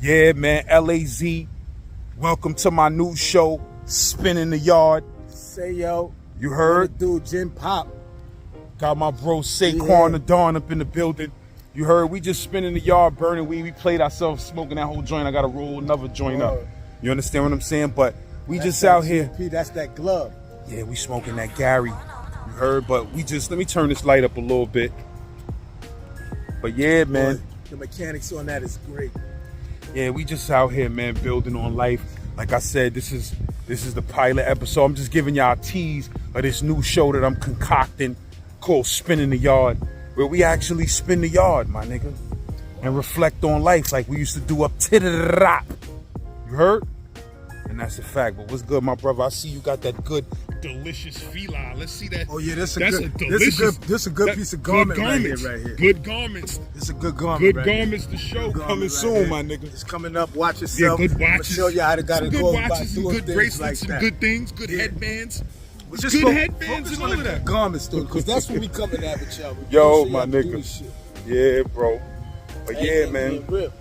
Yeah, man, LAZ. Welcome to my new show, Spinning the Yard. Say, yo. You heard? What it do, Jim Pop. Got my bro SEQUAN the Dawn up in the building. You heard? We just spinning the yard, burning weed. We played ourselves smoking that whole joint. I got to roll another joint up. You understand what I'm saying? But we just out here. That's that glove. Yeah, we smoking that Gary. You heard? But we just, let me turn this light up a little bit. But yeah, man. Boy, the mechanics on that is great. Yeah, we just out here, man, building on life. Like I said, this is the pilot episode. I'm just giving y'all a tease of this new show that I'm concocting called Spinning the Yard, where we actually spin the yard, my nigga, and reflect on life like we used to do up to the rap. You heard? And that's a fact. But what's good, my brother? I see you got that good, delicious feline. Let's see that. Oh yeah, this a good piece of garment right here. Good garments. It's a good garment. Good garments to show. Coming soon, here. my nigga. It's coming up. Watch yourself. Yeah, good watches. Show you how to gotta good go watches, some good bracelets, like some that. good things, good headbands. Just good headbands and all of that. Garments, though, because that's what we coming at with y'all. Yo, my nigga. Yeah, bro. But yeah, man. But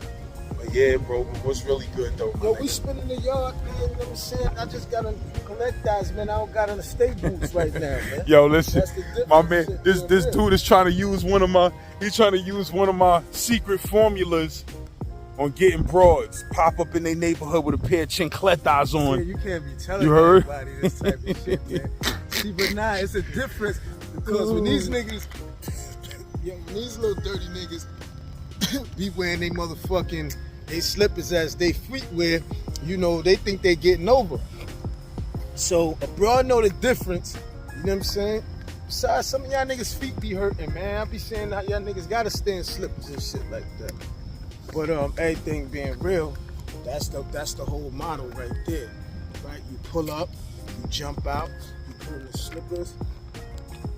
yeah, bro. But what's really good though? Yo, we spinning the yard, man. You know what I'm saying? I just got on collect eyes, man. I don't got on the state boots right now, man. Yo, listen, my man. This dude is trying to use one of my secret formulas on getting broads. Pop up in their neighborhood with a pair of chincletas on. Yeah, you can't be telling everybody this type of shit, man. See, but nah, it's a difference because when these niggas, when these little dirty niggas be wearing they motherfucking they slippers as they feet wear, you know, they think they getting over. So abroad know the difference. You know what I'm saying? Besides, some of y'all niggas feet be hurting, man. I be saying that y'all niggas gotta stay in slippers and shit like that. But everything being real, that's the whole motto right there, right? You pull up, you jump out, you put on the slippers,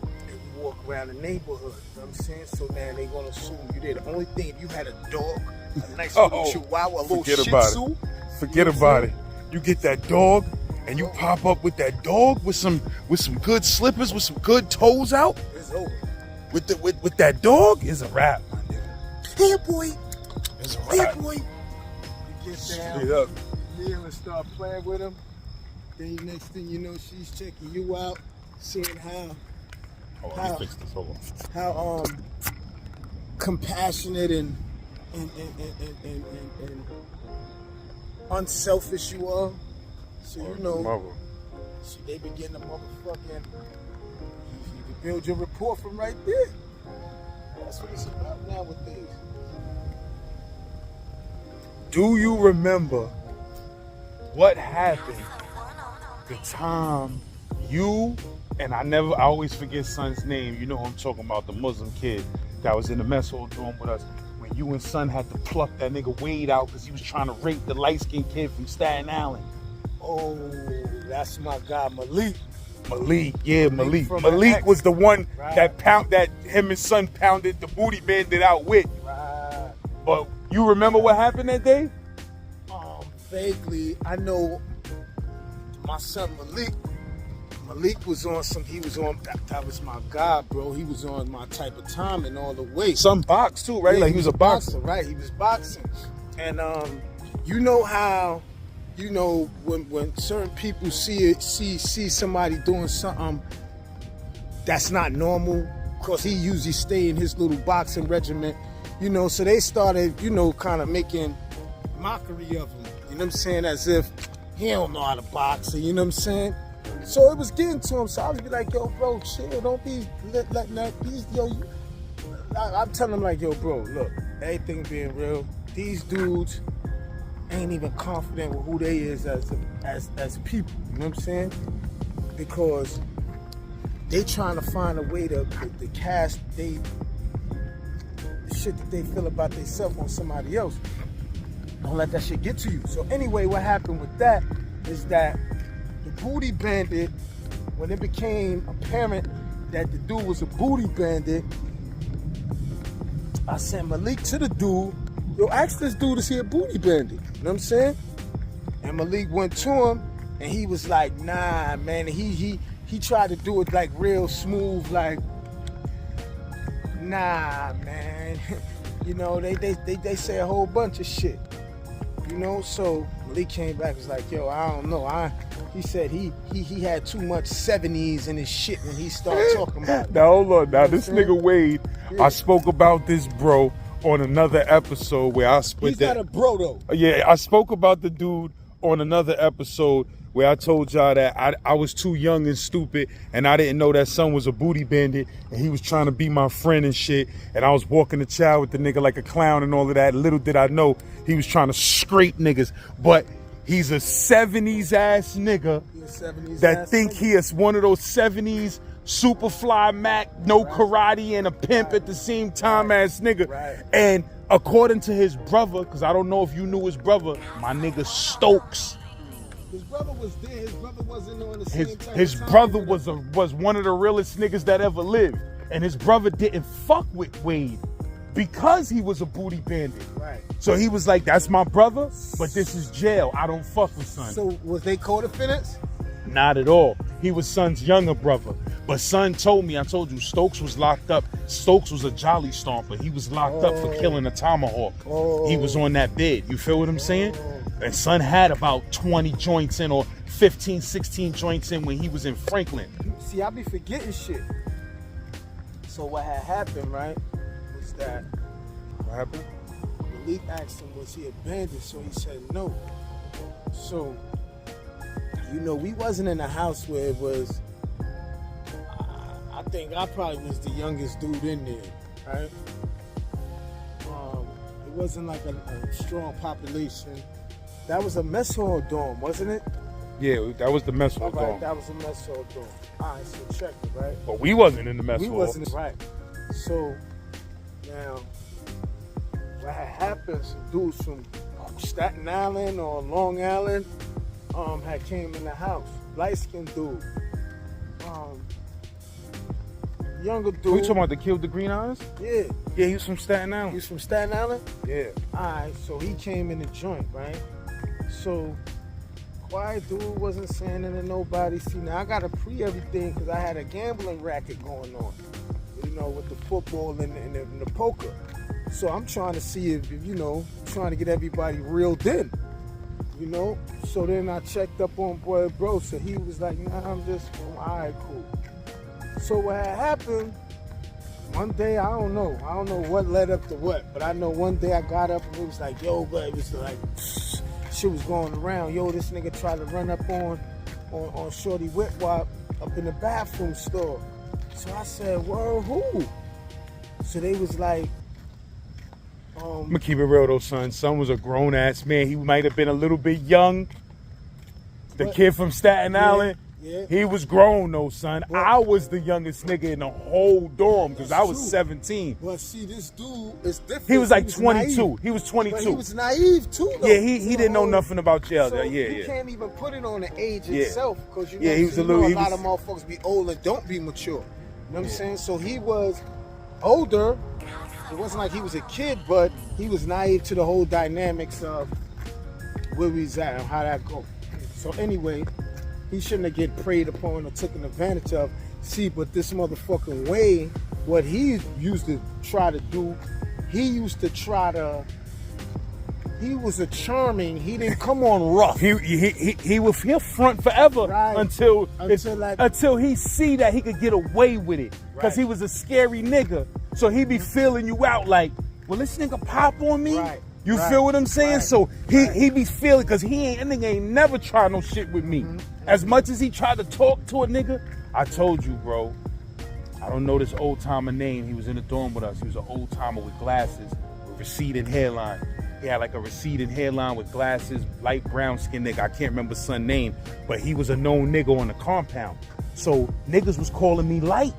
and you walk around the neighborhood. You know what I'm saying? So now they gonna assume you did. The only thing, if you had a dog, a nice little chihuahua, a little shih tzu. Forget about it. You get that dog, and you pop up with that dog with some good slippers, with some good toes out. It's over. With that dog is a wrap, my nigga. Hey, boy. Hey, boy. You get down, straight up. kneel and start playing with him. Then next thing you know, she's checking you out, seeing how compassionate and unselfish you are. So you know, they begin to motherfucking you build your rapport from right there. That's what it's about nowadays. Do you remember what happened the time you, and I always forget son's name, you know who I'm talking about, the Muslim kid that was in the mess hall doing with us, when you and son had to pluck that nigga Wade out because he was trying to rape the light-skinned kid from Staten Island. Oh, that's my guy Malik. Malik was the one that him and son pounded the booty bandit out with. Right. But you remember what happened that day? Vaguely, I know my son Malik was on that was my guy, bro. He was on my type of time and all the way. Some box too, right? Yeah, like he was a boxer. Right, he was boxing. And you know how, you know, when certain people see somebody doing something that's not normal, because he usually stay in his little boxing regiment, you know, so they started, you know, kind of making mockery of him, you know what I'm saying, as if he don't know how to box, you know what I'm saying? So it was getting to him, so I was be like, yo, bro, chill, don't be letting that, I'm telling him like, yo, bro, look, everything being real, these dudes ain't even confident with who they is as people, you know what I'm saying? Because they trying to find a way to cast the shit that they feel about themselves on somebody else. Don't let that shit get to you. So anyway, what happened with that is that the booty bandit, when it became apparent that the dude was a booty bandit, I sent Malik to the dude. Yo, ask this dude, is he a booty bandit? You know what I'm saying? And Malik went to him, and he was like, nah, man. He tried to do it like real smooth, like, nah, man. You know, they say a whole bunch of shit. You know, so Malik came back, was like, yo, I don't know. He said he had too much 70s in his shit when he started talking about it. Now hold on, now this nigga Wade, I spoke about this bro on another episode where I split He's not a bro though. Yeah, I spoke about the dude on another episode where I told y'all that I was too young and stupid and I didn't know that son was a booty bandit and he was trying to be my friend and shit, and I was walking the child with the nigga like a clown and all of that. Little did I know he was trying to scrape niggas, but he's a 70s ass nigga that think he is one of those 70s Superfly Mac, no karate and a pimp at the same time ass nigga. And according to his brother, because I don't know if you knew his brother, my nigga Stokes. His brother was there. His brother wasn't on the same time. His brother was one of the realest niggas that ever lived. And his brother didn't fuck with Wade because he was a booty bandit. Right. So he was like, that's my brother, but this is jail. I don't fuck with son. So was they co-defendants? Not at all. He was son's younger brother. But son told me, I told you, Stokes was locked up. Stokes was a jolly stomper. He was locked up for killing a tomahawk. He was on that bed. You feel what I'm saying? And son had about 20 joints in, or 15, 16 joints in when he was in Franklin. See, I be forgetting shit. So what had happened, right, was that What happened? Malik asked him, was he a bandit? So he said no. So, you know, we wasn't in a house where it was, I think I probably was the youngest dude in there, right? It wasn't like a strong population. That was a mess hall dorm, wasn't it? Yeah, that was the mess hall dorm. Right, that was a mess hall dorm. All right, so check it, right? But we wasn't in the mess hall. We wasn't, right. So, now, what had happened, some dudes from Staten Island or Long Island had came in the house. Light-skinned dude. Younger dude. We talking about the killed the green eyes? Yeah. Yeah, he was from Staten Island. He was from Staten Island? Yeah. Alright, so he came in the joint, right? So, quiet dude, wasn't saying it to nobody. See, now I got to everything because I had a gambling racket going on, you know, with the football and the poker. So I'm trying to see if, you know, trying to get everybody reeled in, you know? So then I checked up on boy bro, so he was like, nah, I'm just, all right, cool. So what had happened, one day, I don't know what led up to what, but I know one day I got up and it was like, yo, but it was like, shit was going around. Yo, this nigga tried to run up on Shorty Whitwap up in the bathroom store. So I said, well, who? So they was like, I'm gonna keep it real though, son. Son was a grown ass man. He might have been a little bit young. The kid from Staten Island. Yeah. He was grown though, son. I was the youngest nigga in the whole dorm because I was 17. But see, this dude is different. He was like 22. Naive. He was 22. But he was naive too, though. Yeah, he didn't know nothing about jail. So Yeah. you can't even put it on the age Yeah. itself because you know, Yeah, he was a little. a lot of motherfuckers be old and don't be mature. You know what I'm saying? So he was older. It wasn't like he was a kid, but he was naive to the whole dynamics of where we was at and how that go. So anyway, he shouldn't have get preyed upon or taken advantage of. See, but this motherfucking Wade, what he used to try to do, he was a charming, he didn't come on rough. He'll front forever until he see that he could get away with it. Because he was a scary nigga. So he be feeling you out like, well, this nigga pop on me? You feel what I'm saying? So he be feeling, because that nigga ain't never tried no shit with me. As much as he tried to talk to a nigga, I told you, bro, I don't know this old timer name. He was in the dorm with us. He was an old timer with glasses, with receding hairline. He had like a receding hairline with glasses, light brown skin nigga. I can't remember son's name, but he was a known nigga on the compound. So niggas was calling me Light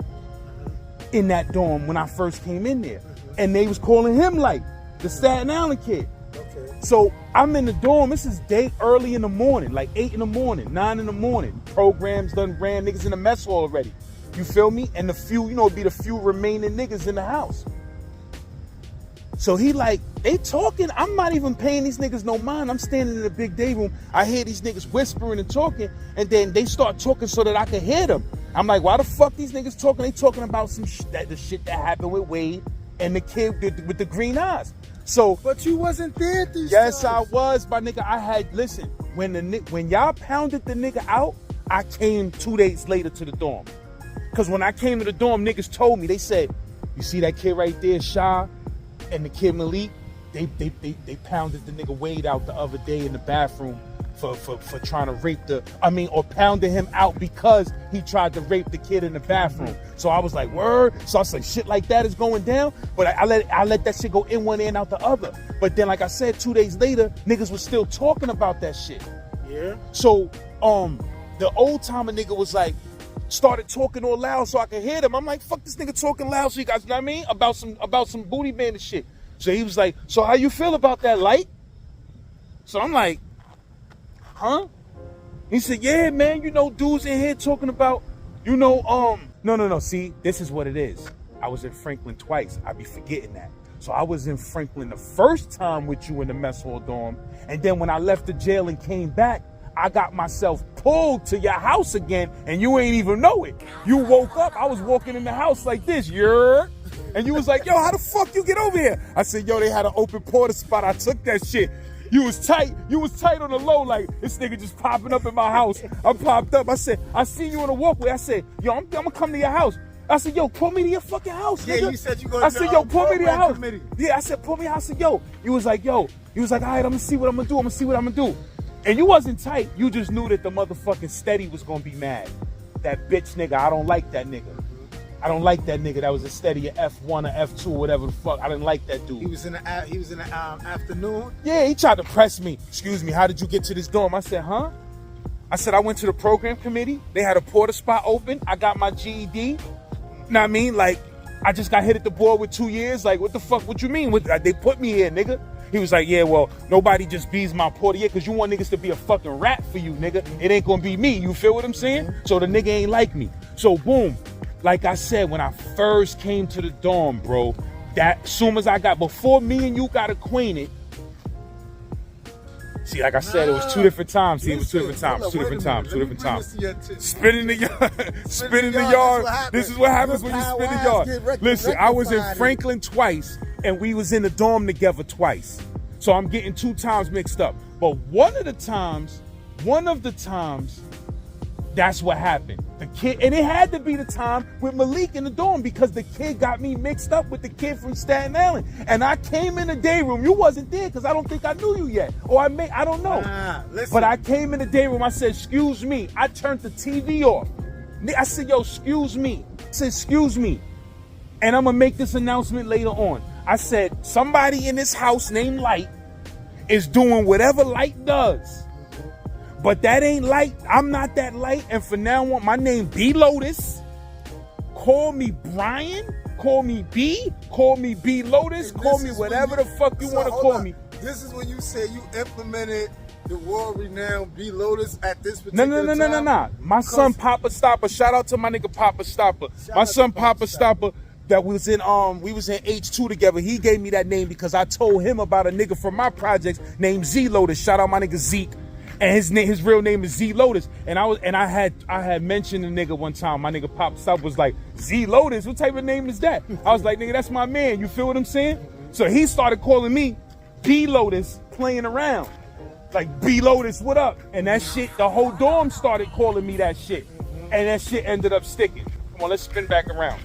in that dorm when I first came in there. And they was calling him Light, the Staten Island kid. So I'm in the dorm. This is early in the morning, like 8 in the morning, 9 in the morning. Programs done ran, niggas in the mess hall already. You feel me? And the few, it'd be the few remaining niggas in the house. So he like, they talking. I'm not even paying these niggas no mind. I'm standing in the big day room. I hear these niggas whispering and talking, and then they start talking so that I can hear them. I'm like, why the fuck these niggas talking? They talking about some the shit that happened with Wade and the kid with the green eyes. So, but you wasn't there these yes, times. I was, my nigga. I had, listen, when y'all pounded the nigga out, I came 2 days later to the dorm. Cause when I came to the dorm, niggas told me, they said, you see that kid right there, Shah, and the kid Malik, they pounded the nigga Wade out the other day in the bathroom for trying to rape or pounded him out because he tried to rape the kid in the bathroom. So I was like, word. So I was like, shit like that is going down. But I let that shit go in one ear and out the other. But then, like I said, 2 days later, niggas was still talking about that shit. Yeah. So the old timer nigga was like, started talking all loud so I could hear them. I'm like, fuck this nigga talking loud so you guys, you know what I mean? About some booty bandit shit. So he was like, so how you feel about that, light? So I'm like, huh? He said, yeah, man, you know, dudes in here talking about, you know, no, see, this is what it is. I was in Franklin twice. I be forgetting that. So I was in Franklin the first time with you in the mess hall dorm. And then when I left the jail and came back, I got myself pulled to your house again, and you ain't even know it. You woke up, I was walking in the house like this, and you was like, yo, how the fuck you get over here? I said, yo, they had an open porta spot. I took that shit. You was tight on the low, like this nigga just popping up in my house. I popped up. I said, I seen you on the walkway. I said, yo, I'm gonna come to your house. I said, yo, pull me to your fucking house, nigga. Yeah, you said you gonna I said, yo, pull me to your house. Committee. Yeah, I said, pull me to your house. I said, yo. He was like, all right, I'm gonna see what I'm gonna do. And you wasn't tight. You just knew that the motherfucking steady was gonna be mad. That bitch nigga, I don't like that nigga. I don't like that nigga. That was a steady F1 or F2 or whatever the fuck. I didn't like that dude. He was in the afternoon. Yeah, he tried to press me. Excuse me, how did you get to this dorm? I said, huh? I said, I went to the program committee. They had a porta spot open. I got my GED. Know what I mean? Like, I just got hit at the board with 2 years. Like, what the fuck? What you mean? They put me here, nigga. He was like, yeah, well, nobody just bees my porta yet because you want niggas to be a fucking rat for you, nigga. It ain't gonna be me. You feel what I'm saying? So the nigga ain't like me. So boom. Like I said, when I first came to the dorm, bro, that soon as before me and you got acquainted, see, like I said, it was 2 different times. See, it was 2 different times, 2 different times. Spinning the yard. This is what happens when you spin the yard. Listen, I was in Franklin twice, and we was in the dorm together twice. So I'm getting 2 times mixed up. But one of the times, that's what happened. The kid, and it had to be the time with Malik in the dorm because the kid got me mixed up with the kid from Staten Island. And I came in the day room. You wasn't there because I don't think I knew you yet. Or I don't know. But I came in the day room. I said, excuse me. I turned the TV off. I said, yo, excuse me. I said, excuse me. And I'm going to make this announcement later on. I said, somebody in this house named Light is doing whatever Light does. But that ain't Light. I'm not that Light. And from now on, my name Be Lotus. Call me Brian. Call me B. Call me Be Lotus. Call me whatever the fuck you want to call me. This is when you say you implemented the world-renowned Be Lotus at this particular time? No. My son Papa Stopper. Shout out to my nigga Papa Stopper. My son Papa Stopper. That was in we was in H2 together. He gave me that name because I told him about a nigga from my projects named Z Lotus. Shout out my nigga Zeke. And his real name is Z Lotus. And I had mentioned the nigga one time. My nigga Pop Stop was like, Z Lotus? What type of name is that? I was like, nigga, that's my man. You feel what I'm saying? So he started calling me Be Lotus, playing around. Like, Be Lotus, what up? And that shit, the whole dorm started calling me that shit. And that shit ended up sticking. Come on, let's spin back around.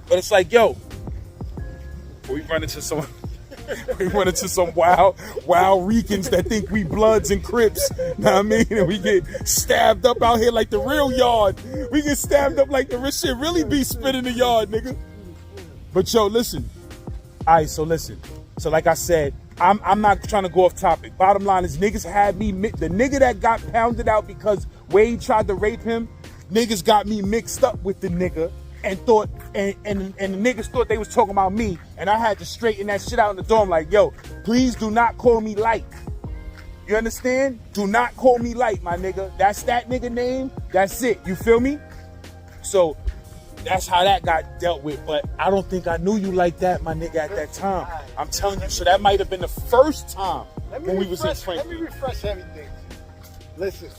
But it's like, yo, we run into some wild Ricans that think we Bloods and Crips. Know what I mean? And we get stabbed up out here like the real yard. We get stabbed up like the real shit really be spinning the yard, nigga. But yo, listen. All right, so listen. So like I said, I'm not trying to go off topic. Bottom line is niggas had me, the nigga that got pounded out because Wade tried to rape him, niggas got me mixed up with the nigga. And thought, and the niggas thought they was talking about me, and I had to straighten that shit out in the dorm. Like, yo, please do not call me Light. You understand? Do not call me Light, my nigga. That's that nigga name. That's it. You feel me? So that's how that got dealt with. But I don't think I knew you like that, my nigga, at that time. I'm telling you. So that might have been the first time when we was in Franklin. Let me refresh everything. Listen.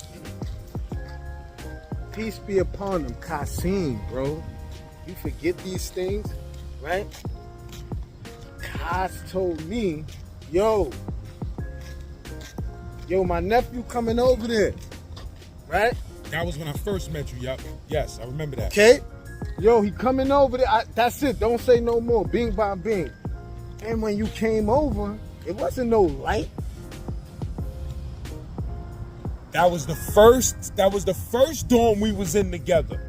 Peace be upon them, Kasim, bro. You forget these things, right? Haas told me, yo, my nephew coming over there, right? That was when I first met you. Yep. Yes, I remember that. Okay. Yo, he coming over there. That's it. Don't say no more. Bing, bang, bing. And when you came over, it wasn't no light. That was the first dorm we was in together.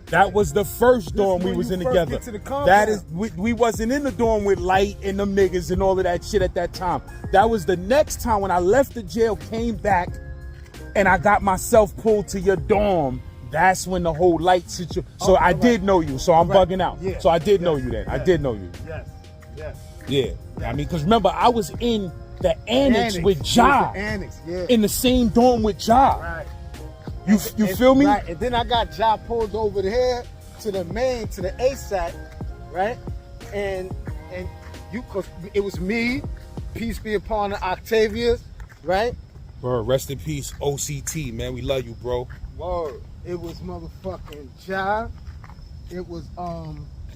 That was the first dorm we was in together. That is, we wasn't in the dorm with Light and them niggas and all of that shit at that time. That was the next time when I left the jail, came back, and I got myself pulled to your dorm. That's when the whole Light situation. So I did know you. So I'm bugging out. Yeah. So I did know you then. I did know you. Yes. Yes. Yeah. I mean, because remember, I was in the annex with Ja. In the same dorm with Ja. Right. You feel me? Right. And then I got Ja pulled over here to the main, to the ASAC, right? And you, cause it was me, peace be upon Octavius, right? Bro, rest in peace, OCT, man. We love you, bro. Word. It was motherfucking Ja. It was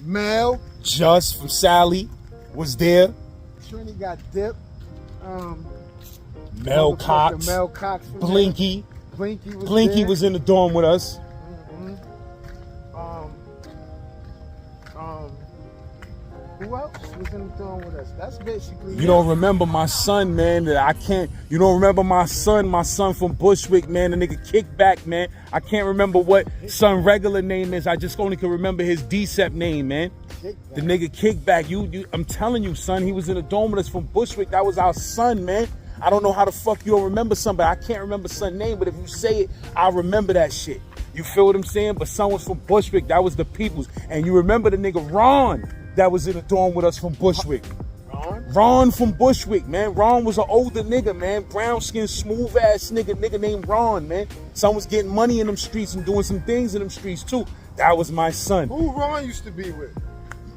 Mel. Just from Sally was there. Trini got dipped. Mel Cox. Mel Cox. Blinky. Blinky was in the dorm with us. Who else was in the dorm with us? That's basically. You don't remember my son, man. That I can't. You don't remember my son from Bushwick, man. The nigga Kickback, man. I can't remember what son regular name is. I just only can remember his DCEP name, man. The nigga Kickback. You. I'm telling you, son. He was in the dorm with us from Bushwick. That was our son, man. I don't know how the fuck you don't remember son, but I can't remember son name. But if you say it, I'll remember that shit. You feel what I'm saying? But son was from Bushwick. That was the people's. And you remember the nigga Ron that was in the dorm with us from Bushwick. Ron from Bushwick, man. Ron was an older nigga, man. Brown skin, smooth ass nigga named Ron, man. Son was getting money in them streets and doing some things in them streets too. That was my son. Who Ron used to be with?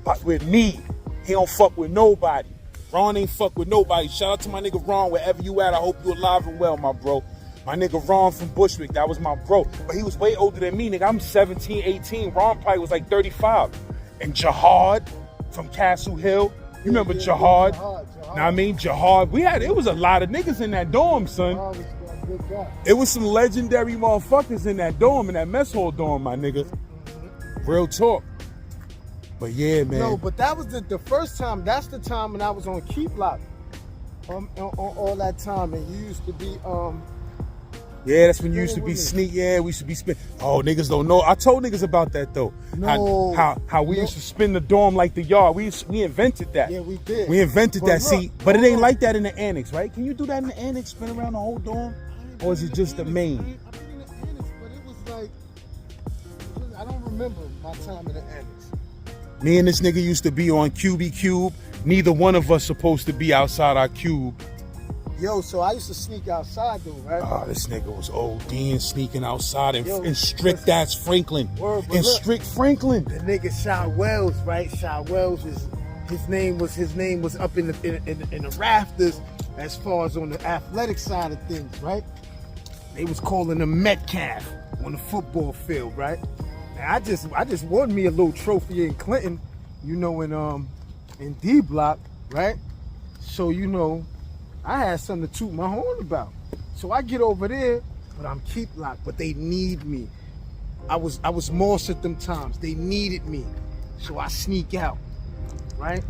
But with me. He don't fuck with nobody. Ron ain't fuck with nobody. Shout out to my nigga Ron, wherever you at. I hope you alive and well, my bro. My nigga Ron from Bushwick, that was my bro. But he was way older than me, nigga. I'm 17, 18. Ron probably was like 35. And Jihad from Castle Hill. You remember Jihad? Know what I mean? Jihad. It was a lot of niggas in that dorm, son. It was some legendary motherfuckers in that dorm, in that mess hall dorm, my nigga. Real talk. But yeah, man. No, but that was the first time. That's the time when I was on Keep Lock. On all that time, and you used to be Yeah, that's when you used to be sneak. Yeah, we used to be spin. Oh, niggas don't know. I told niggas about that though. No. How we used to spin the dorm like the yard. We invented that. Yeah, we did. We invented that. See, but it ain't like that in the annex, right? Can you do that in the annex? Spin around the whole dorm, or is it just the main? I've been in the annex, but it was like I don't remember my time in the annex. Me and this nigga used to be on QB Cube. Neither one of us supposed to be outside our cube. Yo, so I used to sneak outside though, right? Oh, this nigga was ODing, sneaking outside in strict ass Franklin. In strict Franklin. The nigga Shaw Wells, right? Shaw Wells was his name was up in the rafters as far as on the athletic side of things, right? They was calling him Metcalf on the football field, right? Now I just won me a little trophy in Clinton, you know, in D Block, right? So you know, I had something to toot my horn about. So I get over there, but I'm Keep Lock, but they need me. I was Morse at them times. They needed me. So I sneak out, right?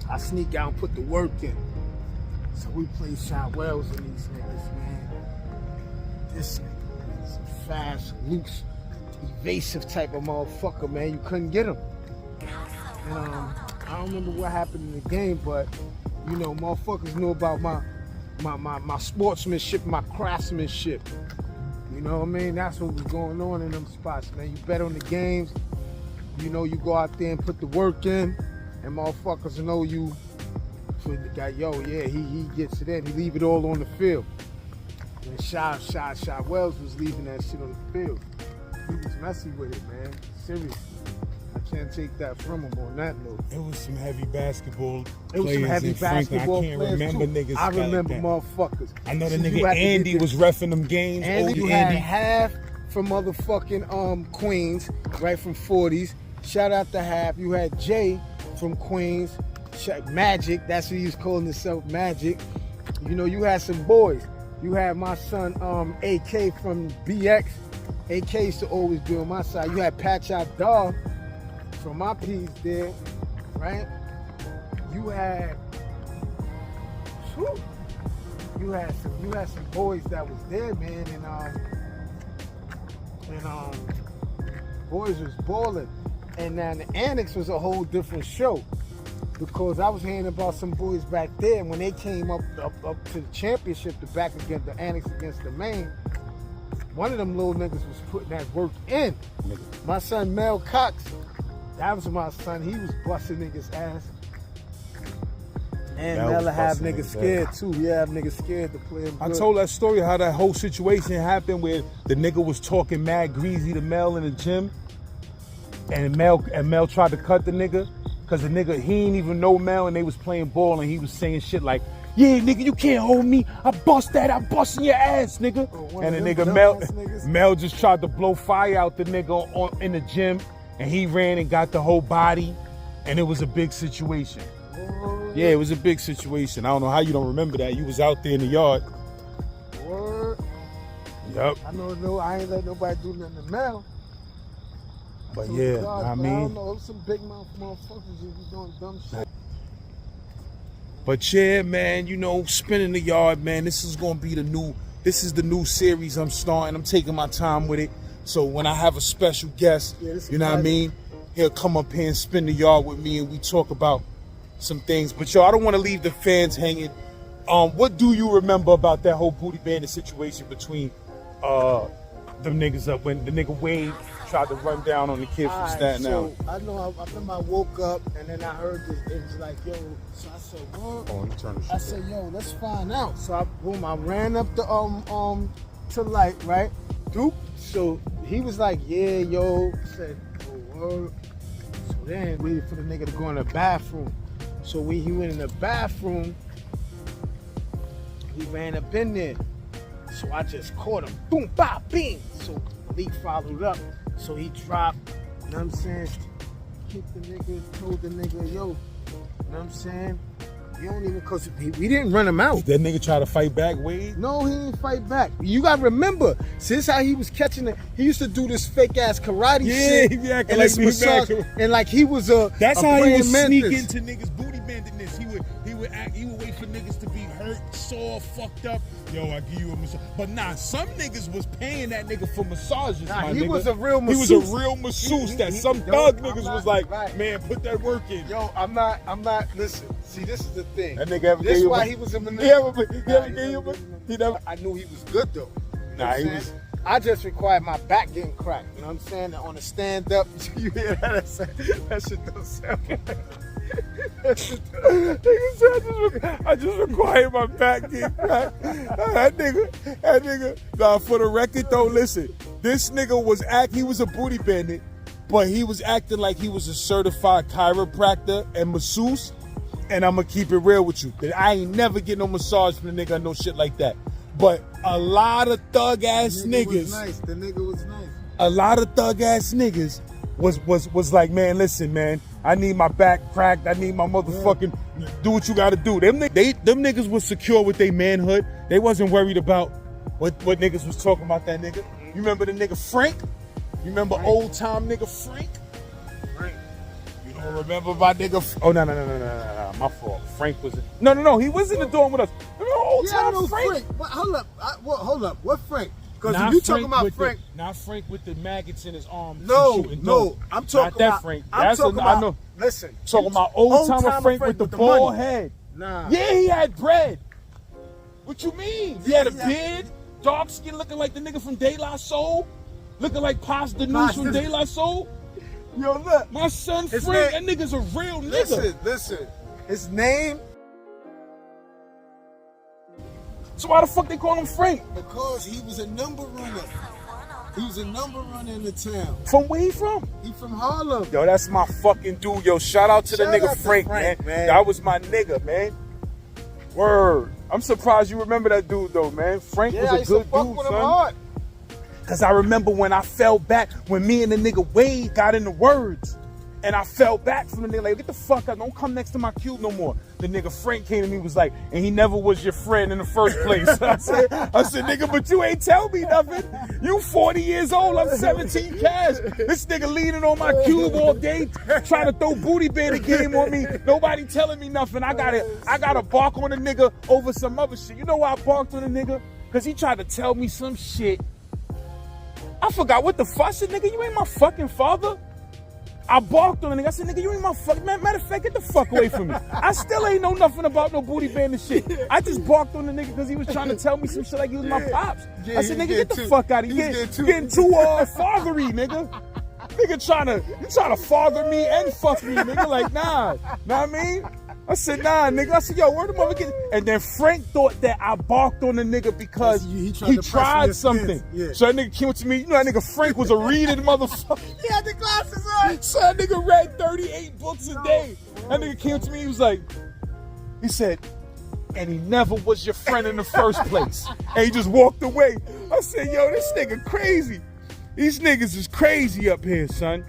I sneak out and put the work in. So we play Sean Wells and these niggas, man. This nigga is a fast, loose, evasive type of motherfucker, man. You couldn't get him. And, I don't remember what happened in the game, but you know, motherfuckers knew about my sportsmanship, my craftsmanship. You know what I mean? That's what was going on in them spots, man. You bet on the games. You know, you go out there and put the work in, and motherfuckers know you. For the guy, yo, yeah, he gets it in. He leave it all on the field. And Shy Wells was leaving that shit on the field. He was messy with it, man. Seriously. I can't take that from him on that note. It was some heavy basketball It was some heavy basketball I can't players remember too. niggas. I remember like motherfuckers. I know the So you nigga had to Andy get was reffing them games. Andy, you had Half from motherfucking Queens, right from 40s. Shout out to Half. You had Jay from Queens. Magic, that's what he was calling himself, Magic. You know, you had some boys. You had my son AK from BX. AK used to always be on my side. You had Patch Out Dog from my piece there, right? You had you had some boys that was there, man, and boys was balling. And now the Annex was a whole different show, because I was hearing about some boys back there, and when they came up to the championship, the back against the Annex against the main, one of them little niggas was putting that work in. My son Mel Cox, that was my son. He was busting niggas' ass. And Mel have niggas scared too. Yeah, have niggas scared to play him. I told that story how that whole situation happened, where the nigga was talking mad greasy to Mel in the gym, and Mel tried to cut the nigga, cause the nigga, he ain't even know Mel, and they was playing ball, and he was saying shit like, yeah, nigga, you can't hold me. I busting your ass, nigga. And the nigga Mel just tried to blow fire out the nigga in the gym, and he ran and got the whole body, and it was a big situation. Yeah, it was a big situation. I don't know how you don't remember that. You was out there in the yard. Word. Yep. I know. I ain't let nobody do nothing to Mel. But yeah, God, I mean, I don't know. It was some big mouth motherfuckers who be doing dumb shit. But yeah, man, you know, Spinning the Yard, man. This is gonna be the new series I'm starting. I'm taking my time with it. So when I have a special guest, you know what I mean, he'll come up here and spin the yard with me, and we talk about some things. But yo, I don't want to leave the fans hanging. What do you remember about that whole Booty Bandit situation between them niggas up when the nigga Wade tried to run down on the kid from Staten Island? I know. I remember I woke up and then I heard this. It was like, yo. So I said, what? Oh, you turn the shit I said, yo, let's find out. So I ran up the to light, right? Duke. So he was like, yeah, yo. I said, oh, word. So then waited for the nigga to go in the bathroom. So when he went in the bathroom, he ran up in there. So I just caught him. Boom, bop, bing. So Malik followed up. So he dropped, you know what I'm saying? Kicked the nigga, told the nigga, yo, you know what I'm saying? You don't even, cause we didn't run him out. Did that nigga try to fight back, Wade? No, he didn't fight back. You gotta remember, since how he was catching it, he used to do this fake ass karate shit. Yeah, he be acting and like this massage, and like he was That's a how he would mantis. sneak into niggas' booty banditness. He would wait for niggas to be hurt, sore, fucked up. Yo, I give you a massage. But nah, some niggas was paying that nigga for massages. Nah, my he nigga. was a real masseuse. He was a real masseuse that some thug niggas was like, man, put that work in. Yo, I'm not, listen, see, this is the thing. That nigga ever This gave is why you he was a He never. I knew he was good though. Nah, he was. I just required my back getting cracked. You know what I'm saying? On a stand up, you hear that? That shit don't sound right. I just required my back getting cracked. That nigga. Nah, for the record though, listen. This nigga he was a booty bandit, but he was acting like he was a certified chiropractor and masseuse. And I'm gonna keep it real with you. That I ain't never get no massage from the nigga, no shit like that. But a lot of thug ass niggas. The nigga was nice. A lot of thug ass niggas was like, man, listen, man, I need my back cracked. I need my motherfucking do what you gotta do. Them niggas was secure with their manhood. They wasn't worried about what niggas was talking about that nigga. You remember the nigga Frank? You remember old time nigga Frank? You don't remember my nigga? Oh no, my fault. Frank was no. He was in the dorm with us. Remember old time Frank? Hold up. What Frank? Because if you talking about Frank, not Frank with the maggots in his arm. No, I'm talking not that about Frank. I know. Listen, talking about old timer Frank with the bald head. Nah. Yeah, he had bread. What you mean? He had a beard, dark skin, looking like the nigga from De La Soul, looking like Pasta News from De La Soul. Yo, look, my son Frank, that nigga's a real nigga. Listen, his name. So why the fuck they call him Frank? Because he was a number runner. He was a number runner in the town. From where he from? He from Harlem. Yo, that's my fucking dude. Yo, shout out to the nigga Frank, man. That was my nigga, man. Word. I'm surprised you remember that dude, though, man. Frank was a good dude, son. Because I remember when I fell back, when me and the nigga Wade got into words. And I fell back from the nigga, like, get the fuck out, don't come next to my cube no more. The nigga Frank came to me, was like, and he never was your friend in the first place. I said, nigga, but you ain't tell me nothing. You 40 years old, I'm 17 cash. This nigga leaning on my cube all day, trying to throw booty bandit game on me. Nobody telling me nothing. I gotta bark on a nigga over some other shit. You know why I barked on a nigga? Cause he tried to tell me some shit. I forgot what the fuck. I said, nigga, you ain't my fucking father. I barked on a nigga. I said, nigga, you ain't my fucking man. Matter of fact, get the fuck away from me. I still ain't know nothing about no booty bandit shit. I just barked on the nigga because he was trying to tell me some shit like he was my pops. I said, nigga, get the fuck out of here. Getting too fathery, nigga. Nigga trying to father me and fuck me, nigga. Like, nah. Know what I mean? I said, nah, nigga. I said, yo, where the motherfucker? And then Frank thought that I barked on the nigga because he tried something. Yeah. So that nigga came to me. You know that nigga Frank was a reading motherfucker. He had the glasses on. So that nigga read 38 books a day. That nigga came to me. He was like, he said, and he never was your friend in the first place. And he just walked away. I said, yo, this nigga crazy. These niggas is crazy up here, son.